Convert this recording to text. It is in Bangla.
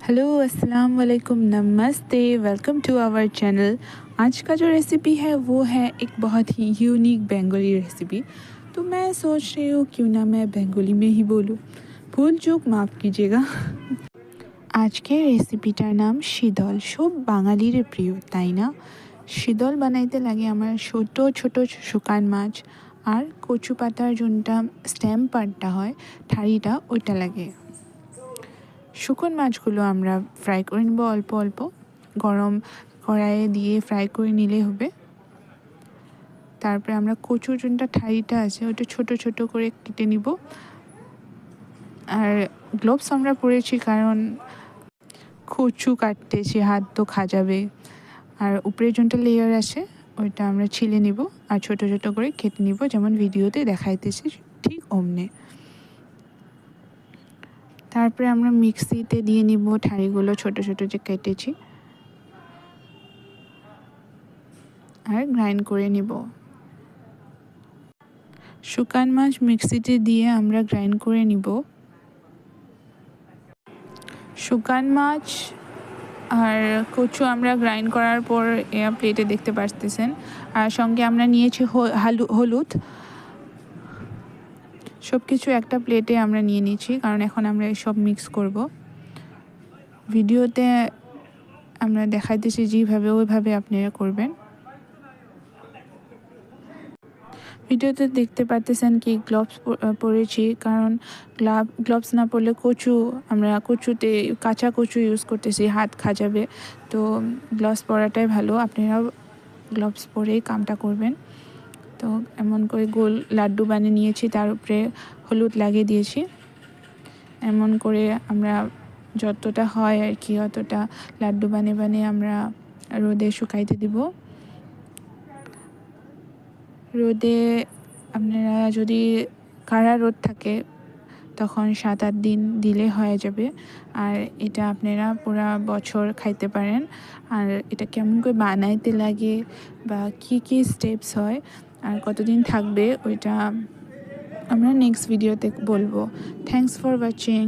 हेलो अस्सलाम वालेकुम नमस्ते वेलकम टू आवर चैनल। आज का जो रेसिपी है वो है एक बहुत ही यूनिक बंगाली रेसिपी। तो मैं सोच रही हूँ क्यों ना मैं बंगाली में ही बोलूँ, भूल चूक माफ़ कीजिएगा। আজকের রেসিপিটার নাম শীতল। সব বাঙালির প্রিয় তাই না? শীতল বানাইতে লাগে আমার ছোট ছোট শুকান মাছ আর কচু পাতার যোনটা স্টেম পার্টটা হয় ঠাড়িটা ওইটা লাগে। শুকন মাছগুলো আমরা ফ্রাই করে নেব অল্প অল্প, গরম কড়াইয়ে দিয়ে ফ্রাই করে নিলে হবে। তারপরে আমরা কচুর যোনটা ঠাড়িটা আছে ওটা ছোট ছোট করে কেটে নিব। আর গ্লোভস আমরা পরেছি কারণ কচু কাটতেছি, হাত তো খাজাবে। আর উপরের যোনটা লেয়ার আছে ওইটা আমরা ছিলে নিব আর ছোট ছোট করে কেটে নিব, যেমন ভিডিওতে দেখাইতেছি ঠিক অমনে। তারপরে আমরা মিক্সিতে দিয়ে নিব ঠাড়িগুলো ছোট ছোট যে কেটেছি আর গ্রাইন্ড করে নিব। শুকান মাছ মিক্সিতে দিয়ে আমরা গ্রাইন্ড করে নিব। শুকান মাছ আর কচু আমরা গ্রাইন্ড করার পর প্লেটে দেখতে পারতেছেন। আর সঙ্গে আমরা নিয়েছি হলুদ। সব কিছু একটা প্লেটে আমরা নিয়ে নিয়েছি কারণ এখন আমরা সব মিক্স করব। ভিডিওতে আমরা দেখাইতেছি যেভাবে ওইভাবে আপনারা করবেন। ভিডিওতে দেখতে পারতেছেন কি গ্লোভস পরেছি, কারণ গ্লোভস না পরলে আমরা কচুতে কাঁচা কচু ইউজ করতেছি, হাত খাজাবে। তো গ্লোভস পরাটাই ভালো, আপনারাও গ্লোভস পরেই কামটা করবেন। তো এমন করে গোল লাড্ডু বানিয়ে নিয়েছি, তার উপরে হলুদ লাগিয়ে দিয়েছি। এমন করে আমরা যতটা হয় আর কি অতটা লাড্ডু বানিয়ে আমরা রোদে শুকাইতে দিব। রোদে আপনারা যদি কাড়া রোদ থাকে তখন 7-8 দিন দিলে হয়ে যাবে। আর এটা আপনারা পুরা বছর খাইতে পারেন। আর এটা কেমন করে বানাইতে লাগে বা কি স্টেপস হয় আর কতদিন থাকবে ওইটা আমরা নেক্সট ভিডিওতে বলবো। Thanks for watching.